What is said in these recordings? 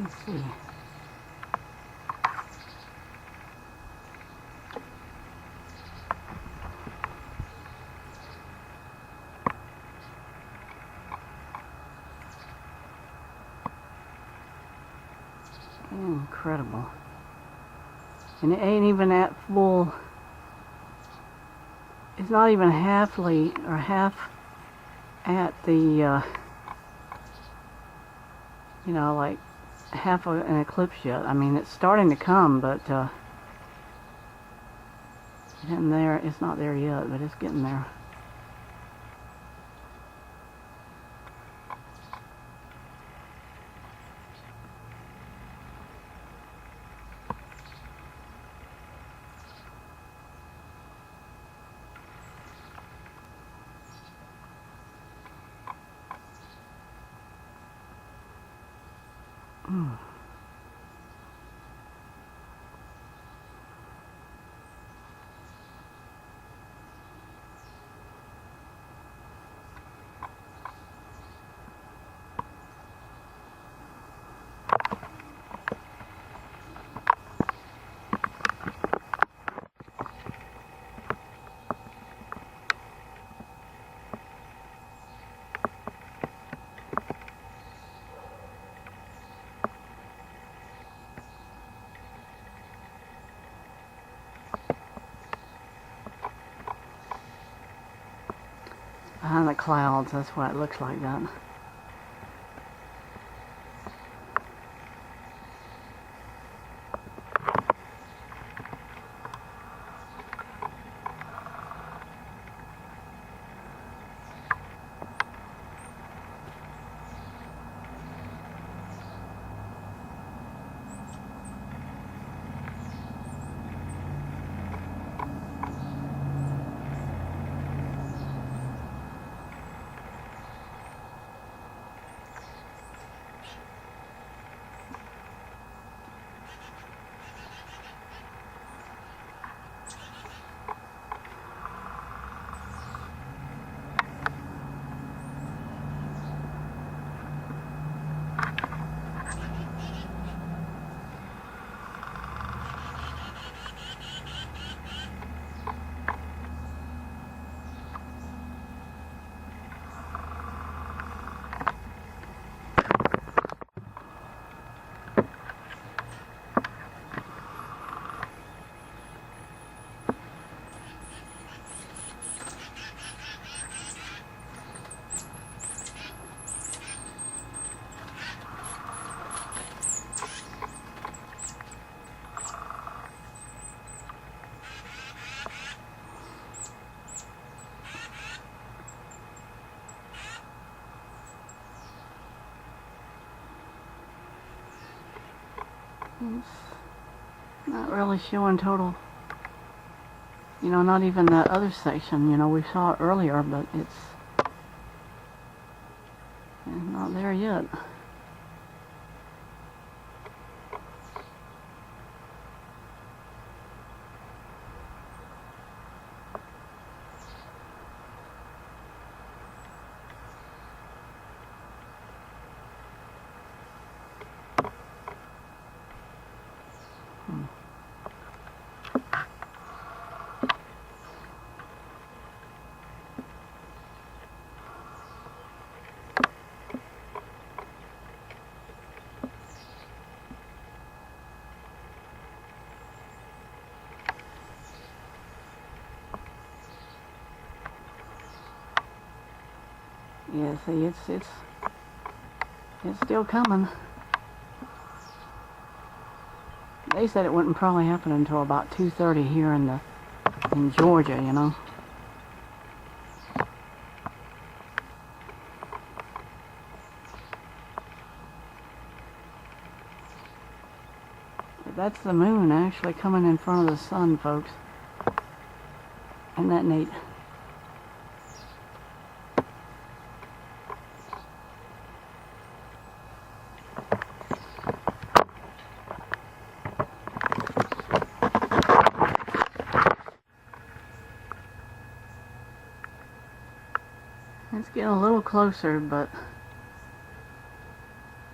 Let's see. Incredible. And it ain't even at full. It's not even half at the, you know, like half of an eclipse yet. I mean, it's starting to come, but it isn't there. It's not there yet, but it's getting there. Behind the clouds, that's why it looks like that. It's not really showing total, you know, not even that other section, you know, we saw it earlier, but it's not there yet. Yeah, see, it's still coming. They said it wouldn't probably happen until about 2:30 here in Georgia, you know. But that's the moon actually coming in front of the sun, folks. Isn't that neat? It's getting a little closer, but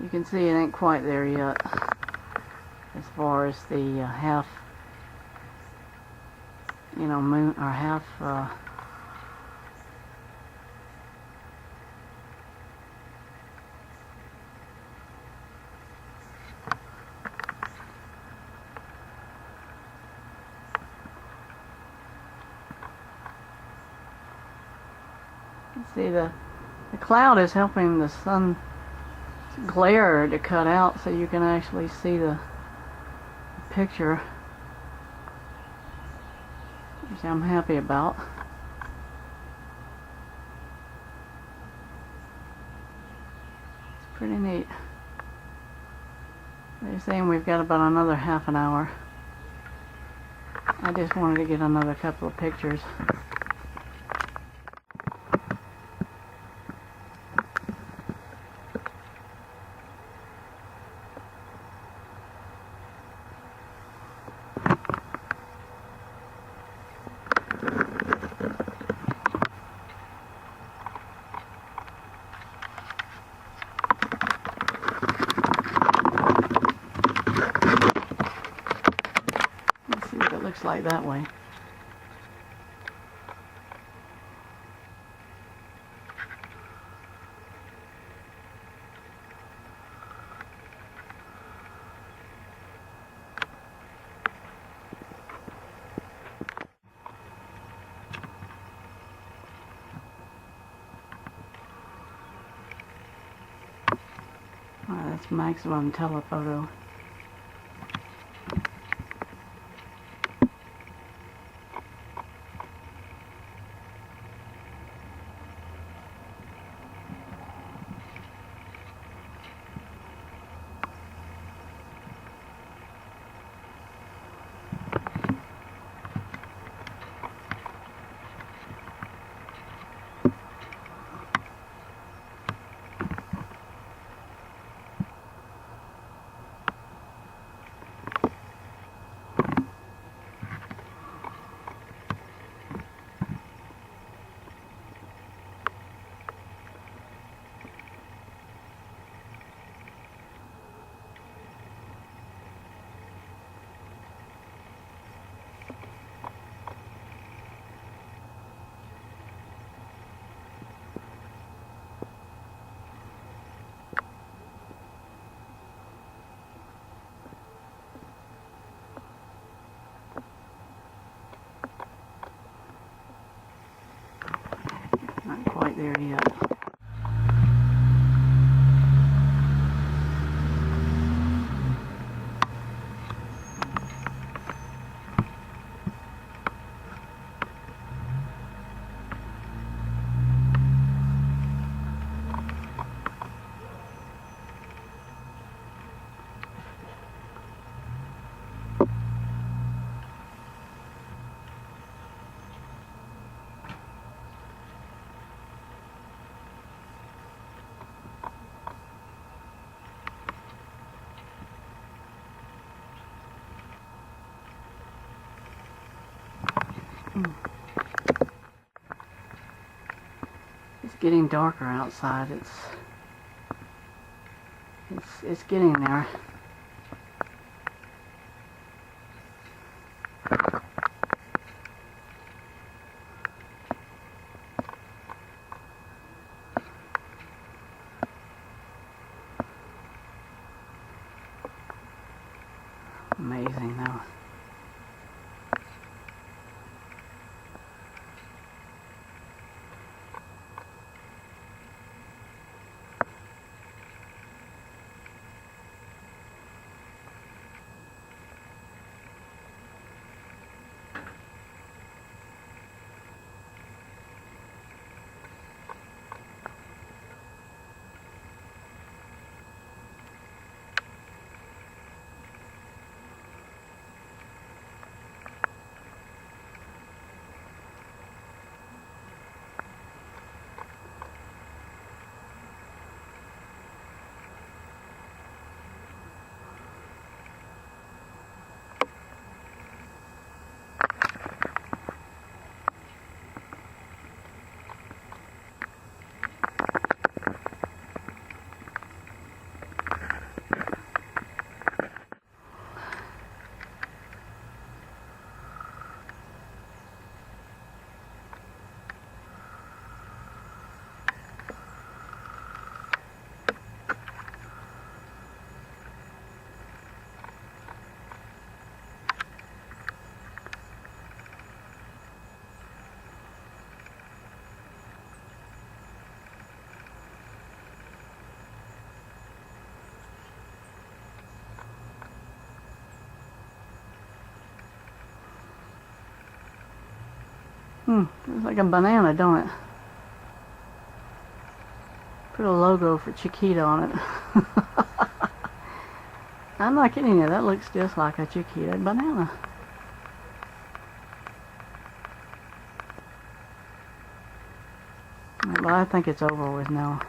You can see it ain't quite there yet as far as the half, you know, moon, or half see the cloud is helping the sun glare to cut out so you can actually see the picture, which I'm happy about. It's pretty neat. They're saying we've got about another half an hour. I just wanted to get another couple of pictures. Looks like that way. That's maximum telephoto. Not quite there yet. It's getting darker outside. It's getting there. Amazing though. Looks like a banana, don't it? Put a logo for Chiquita on it. I'm not kidding you, that looks just like a Chiquita banana. But I think it's over with now.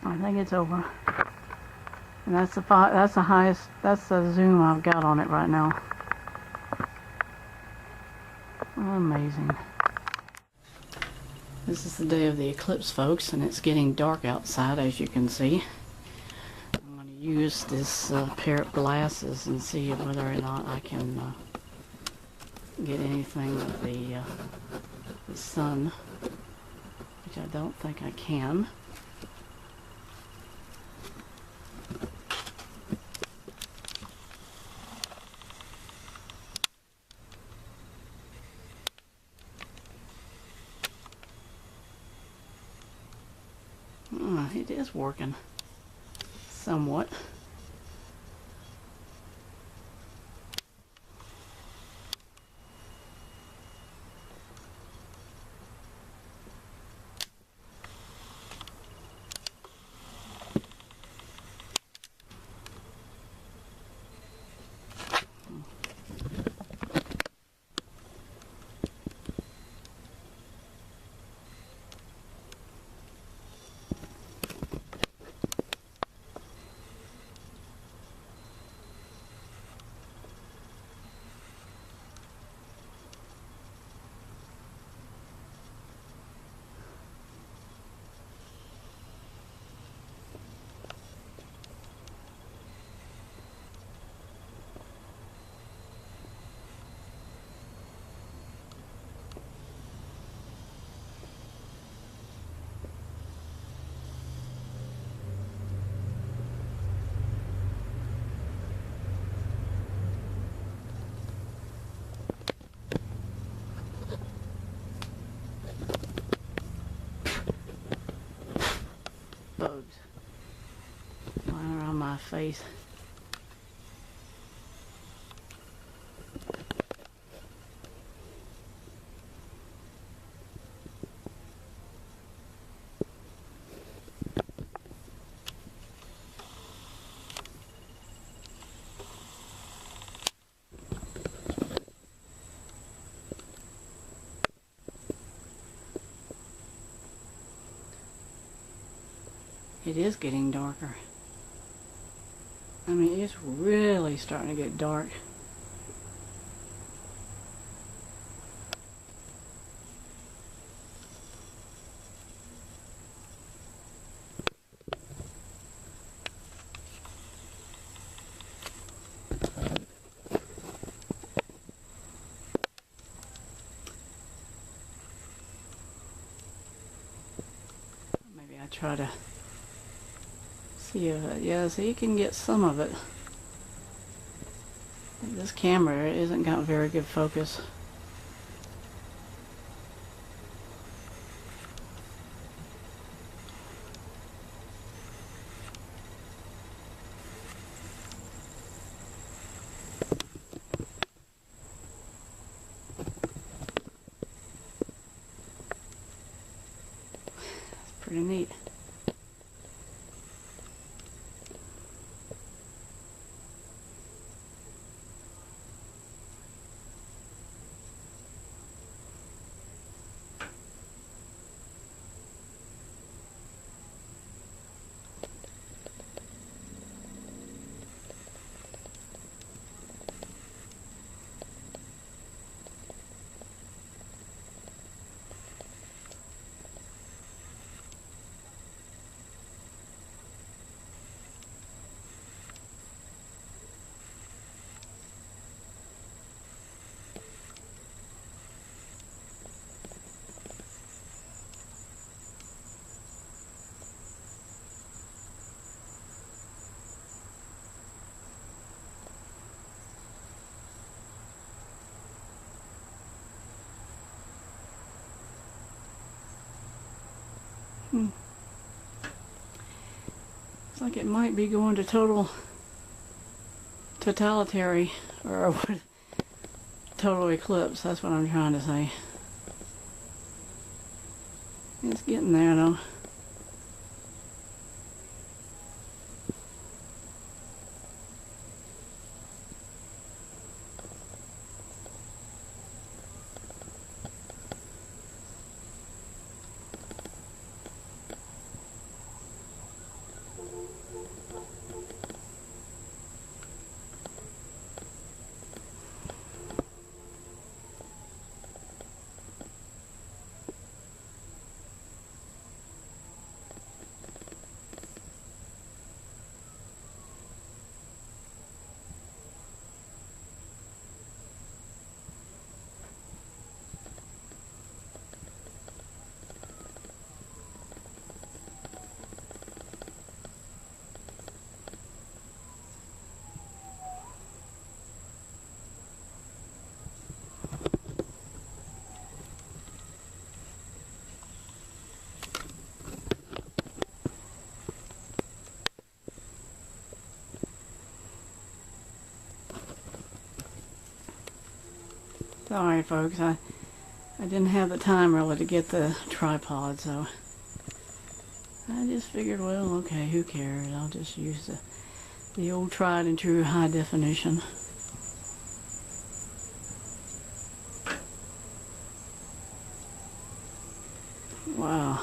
I think it's over. And that's the highest, that's the zoom I've got on it right now. Amazing. This is the day of the eclipse, folks, and it's getting dark outside, as you can see. I'm going to use this pair of glasses and see whether or not I can get anything of the sun, which I don't think I can. It is working somewhat. Bugs flying around my face. It is getting darker. I mean, it's really starting to get dark. Maybe I try to see if it, yeah, so you can get some of it. This camera isn't got very good focus. It's pretty neat. Looks like it might be going to totalitarian, or total eclipse, that's what I'm trying to say. It's getting there though. Sorry folks, I didn't have the time really to get the tripod, so I just figured, well, okay, who cares? I'll just use the old tried and true high definition. Wow.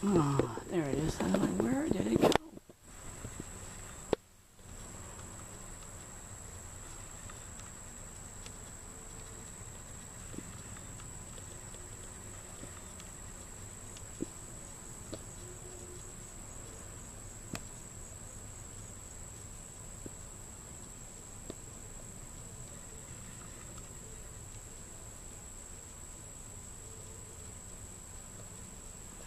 Oh, there it is. I'm like, where did it go?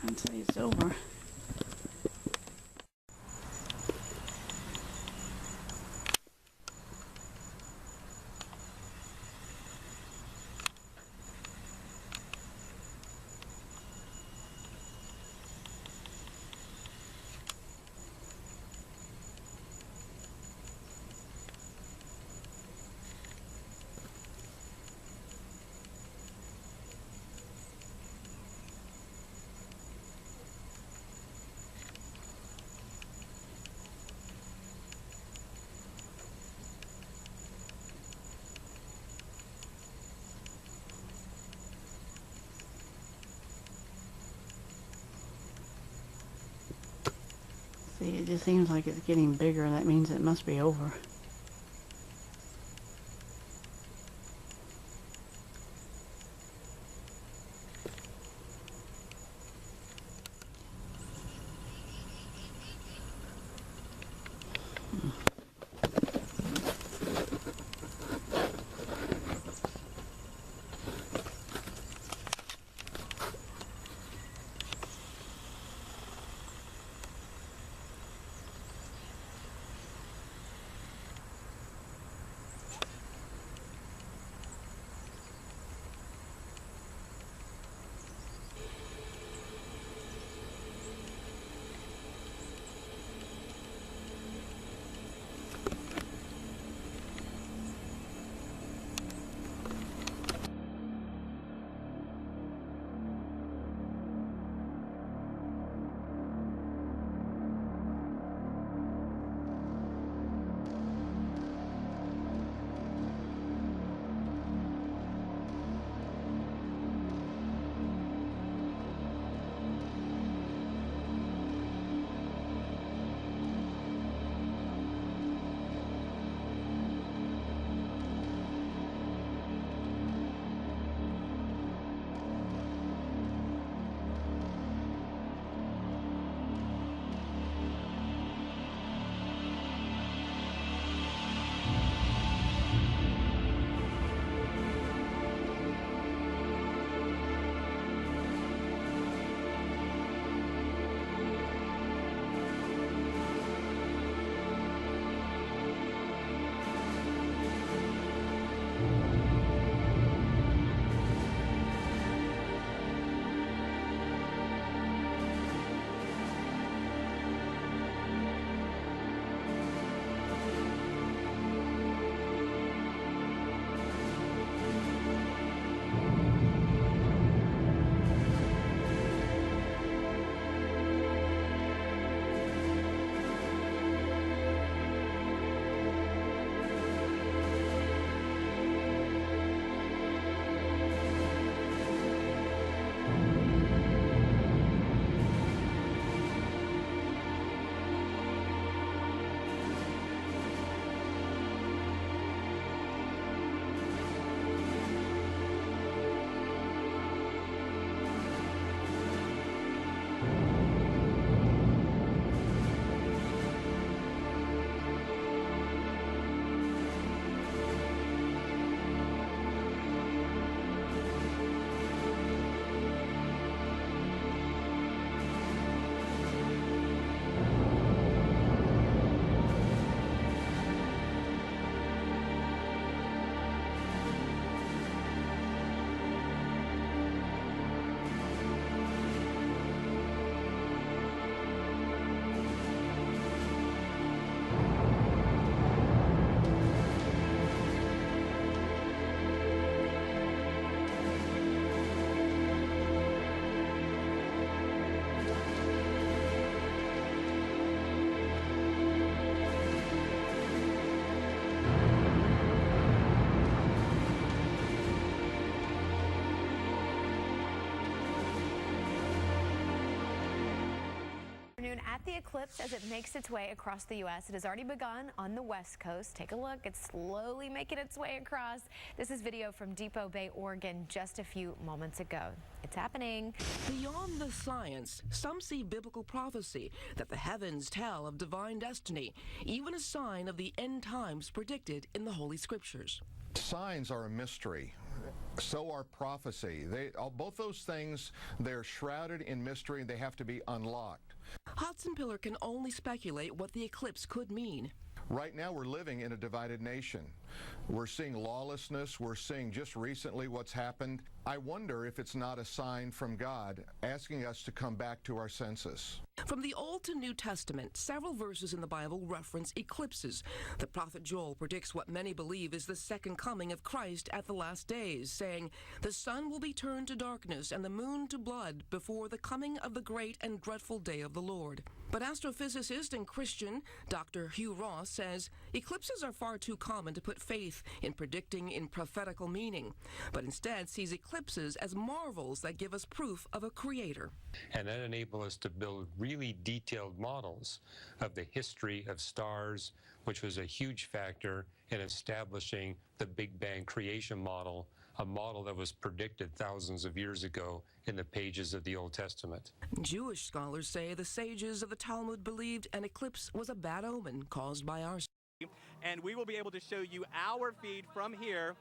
I'd say it's over. See, it just seems like it's getting bigger, and that means it must be over. At the eclipse as it makes its way across the U.S. It has already begun on the West Coast. Take a look. It's slowly making its way across. This is video from Depot Bay, Oregon, just a few moments ago. It's happening. Beyond the science, some see biblical prophecy that the heavens tell of divine destiny, even a sign of the end times predicted in the Holy Scriptures. Signs are a mystery. So are prophecy. Both those things, they're shrouded in mystery and they have to be unlocked. Hudson Pillar can only speculate what the eclipse could mean. Right now we're living in a divided nation. We're seeing lawlessness. We're seeing just recently what's happened. I wonder if it's not a sign from God asking us to come back to our senses. From the Old to New Testament, several verses in the Bible reference eclipses. The prophet Joel predicts what many believe is the second coming of Christ at the last days, saying, "The sun will be turned to darkness and the moon to blood before the coming of the great and dreadful day of the Lord." But astrophysicist and Christian Dr. Hugh Ross says eclipses are far too common to put put faith in predicting in prophetical meaning, but instead sees eclipses as marvels that give us proof of a creator. And that enables us to build really detailed models of the history of stars, which was a huge factor in establishing the Big Bang creation model, a model that was predicted thousands of years ago in the pages of the Old Testament. Jewish scholars say the sages of the Talmud believed an eclipse was a bad omen caused by our. And we will be able to show you our feed from here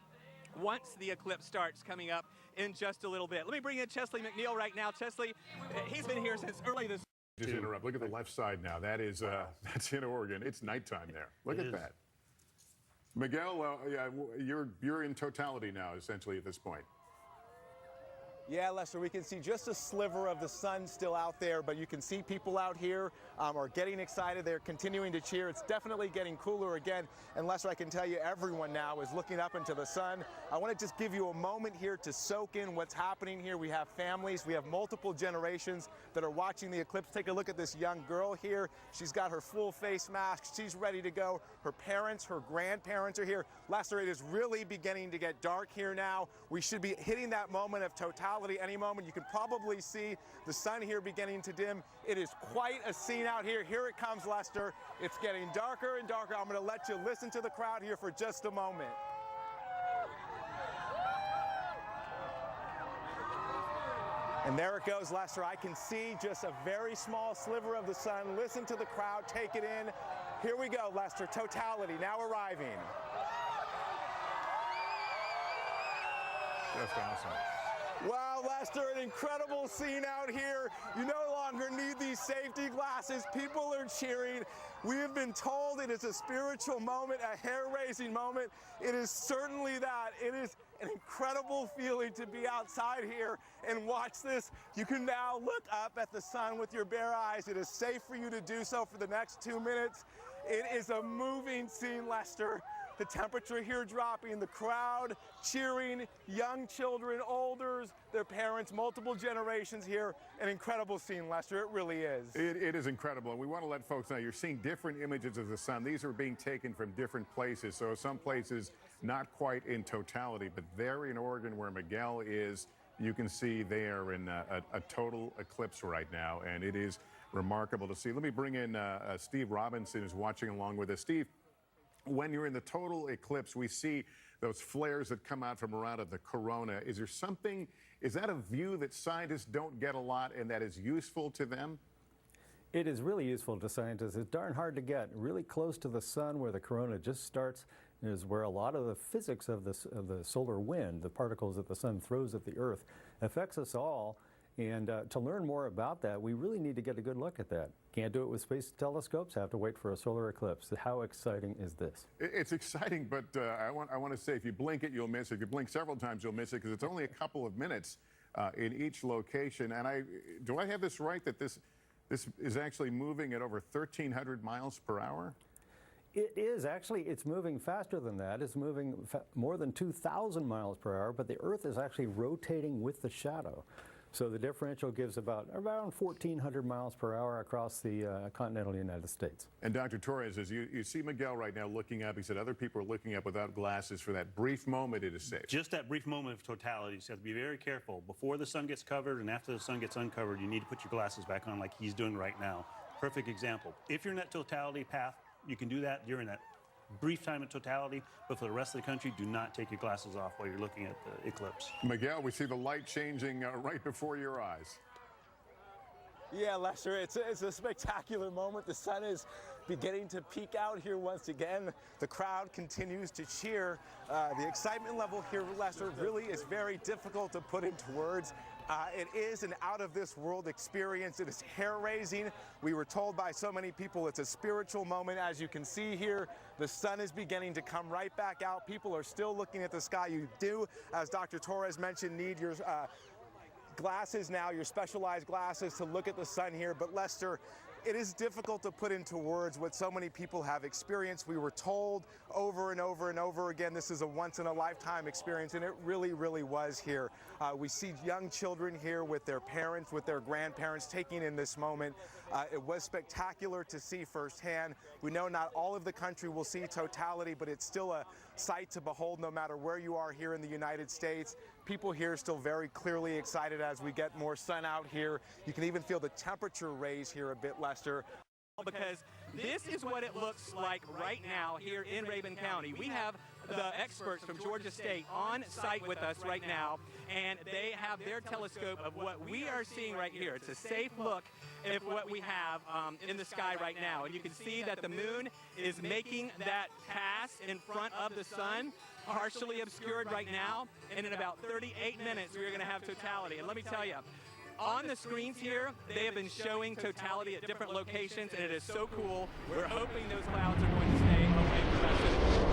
once the eclipse starts coming up in just a little bit. Let me bring in Chesley McNeil right now. Chesley, he's been here since early this. Just interrupt. Look at the left side now. That is that's in Oregon. It's nighttime there. Look at that. Miguel, yeah, you're in totality now, essentially, at this point. Yeah, Lester, we can see just a sliver of the sun still out there, but you can see people out here are getting excited. They're continuing to cheer. It's definitely getting cooler again. And Lester, I can tell you everyone now is looking up into the sun. I want to just give you a moment here to soak in what's happening here. We have families. We have multiple generations that are watching the eclipse. Take a look at this young girl here. She's got her full face mask. She's ready to go. Her parents, her grandparents are here. Lester, it is really beginning to get dark here now. We should be hitting that moment of totality any moment. You can probably see the sun here beginning to dim. It is quite a scene out here. Here it comes, Lester. It's getting darker and darker. I'm going to let you listen to the crowd here for just a moment. And there it goes, Lester. I can see just a very small sliver of the sun. Listen to the crowd. Take it in. Here we go, Lester. Totality now arriving. Just awesome. Wow, Lester, an incredible scene out here. You no longer need these safety glasses. People are cheering. We have been told it is a spiritual moment, a hair-raising moment. It is certainly that. It is an incredible feeling to be outside here and watch this. You can now look up at the sun with your bare eyes. It is safe for you to do so for the next 2 minutes. It is a moving scene, Lester. The temperature here dropping, the crowd cheering, young children, olders, their parents, multiple generations here. An incredible scene, Lester. It really is. It is incredible, and we want to let folks know you're seeing different images of the sun. These are being taken from different places, so some places not quite in totality, but there in Oregon where Miguel is, you can see they are in a total eclipse right now, and it is remarkable to see. Let me bring in Steve Robinson, who's watching along with us. Steve, when you're in the total eclipse, we see those flares that come out from around of the corona. Is there something, is that a view that scientists don't get a lot and that is useful to them? It is really useful to scientists. It's darn hard to get. Really close to the sun where the corona just starts is where a lot of the physics of the solar wind, the particles that the sun throws at the earth, affects us all. And to learn more about that, we really need to get a good look at that. Can't do it with space telescopes, have to wait for a solar eclipse. How exciting is this? It's exciting, but I want to say if you blink it, you'll miss it. If you blink several times, you'll miss it because it's only a couple of minutes in each location. And do I have this right that this is actually moving at over 1,300 miles per hour? It is. Actually, it's moving faster than that. It's moving more than 2,000 miles per hour, but the Earth is actually rotating with the shadow. So the differential gives around 1,400 miles per hour across the continental United States. And Dr. Torres, as you see Miguel right now looking up, he said other people are looking up without glasses for that brief moment it is safe. Just that brief moment of totality. So you have to be very careful. Before the sun gets covered and after the sun gets uncovered, you need to put your glasses back on like he's doing right now. Perfect example. If you're in that totality path, you can do that during that brief time of totality, but for the rest of the country, do not take your glasses off while you're looking at the eclipse. Miguel, we see the light changing right before your eyes. Yeah, Lester, it's a spectacular moment. The sun is beginning to peek out here once again. The crowd continues to cheer. The excitement level here, Lester, really is very difficult to put into words. It is an out-of-this-world experience. It is hair-raising. We were told by so many people it's a spiritual moment. As you can see here, the sun is beginning to come right back out. People are still looking at the sky. You do, as Dr. Torres mentioned, need your glasses now, your specialized glasses to look at the sun here. But Lester, It is difficult to put into words what so many people have experienced. We were told over and over and over again, this is a once-in-a-lifetime experience, and it really, really was here. We see young children here with their parents, with their grandparents, taking in this moment. It was spectacular to see firsthand. We know not all of the country will see totality, but it's still a sight to behold no matter where you are here in the United States. People here still very clearly excited as we get more sun out here. You can even feel the temperature raise here a bit, Lester. Because this is what it looks like right now here in Rabun County. We have the experts from Georgia State on site with us right now, and they have their telescope of what we are seeing right here. It's a safe look at what we have in the sky right now. And you can see that the moon is making that pass in front of the sun, partially obscured right now, and in about 38 minutes we're going to have totality. And let me tell you, on the screens here, they have been showing totality at different locations, and it is so cool. We're hoping those clouds are going to stay away from us.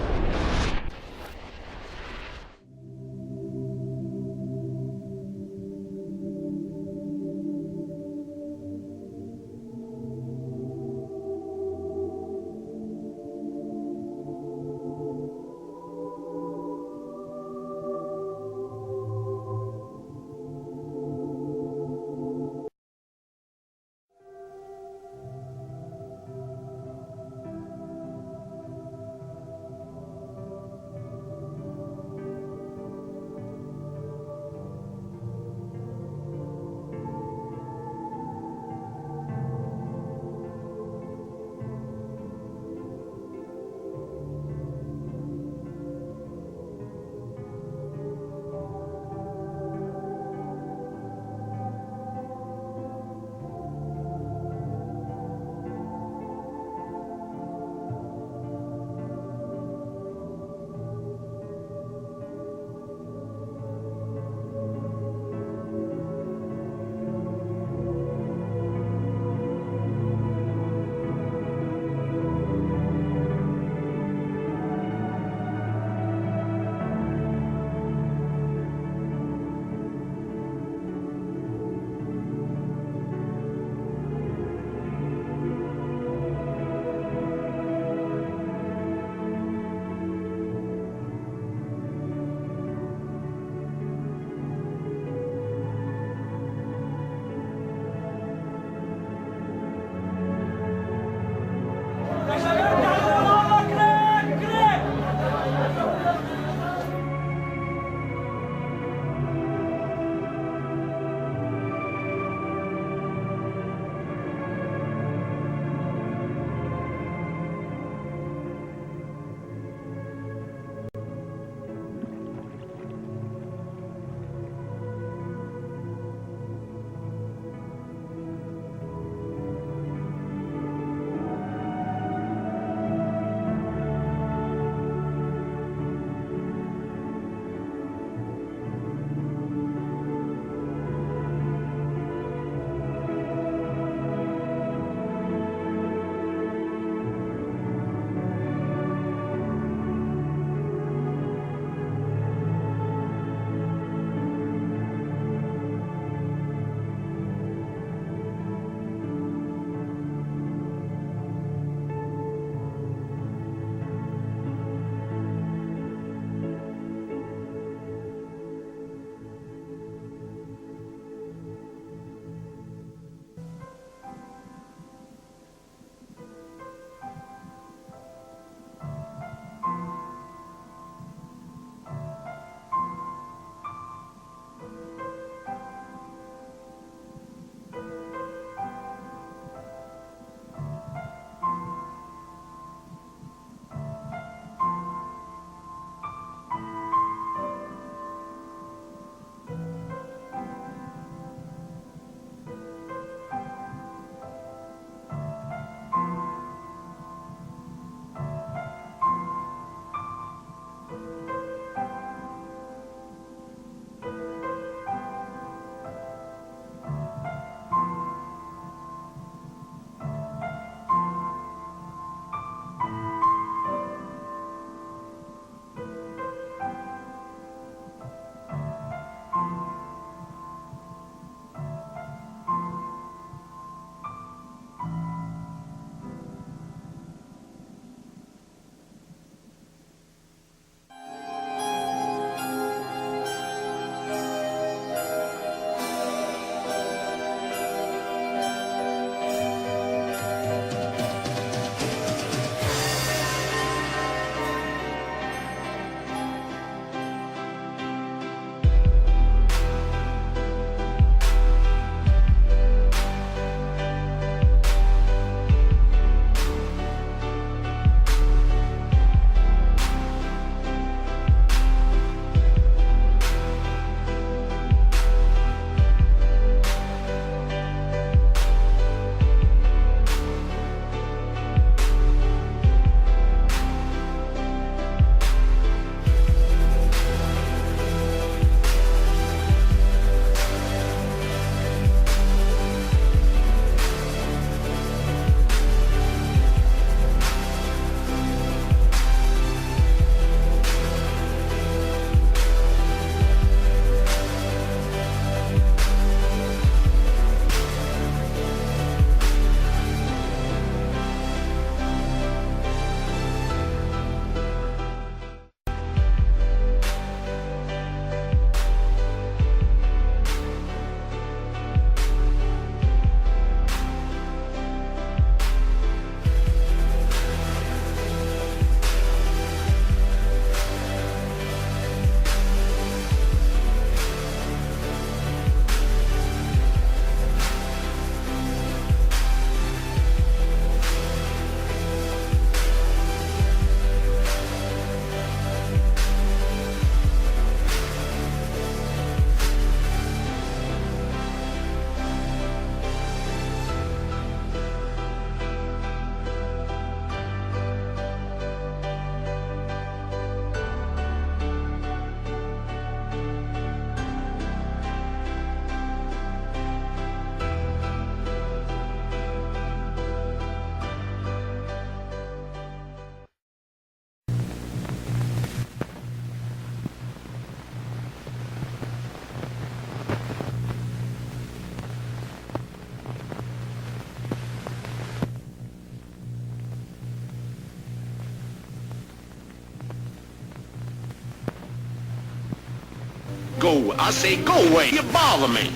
go. I say go away. You bother me.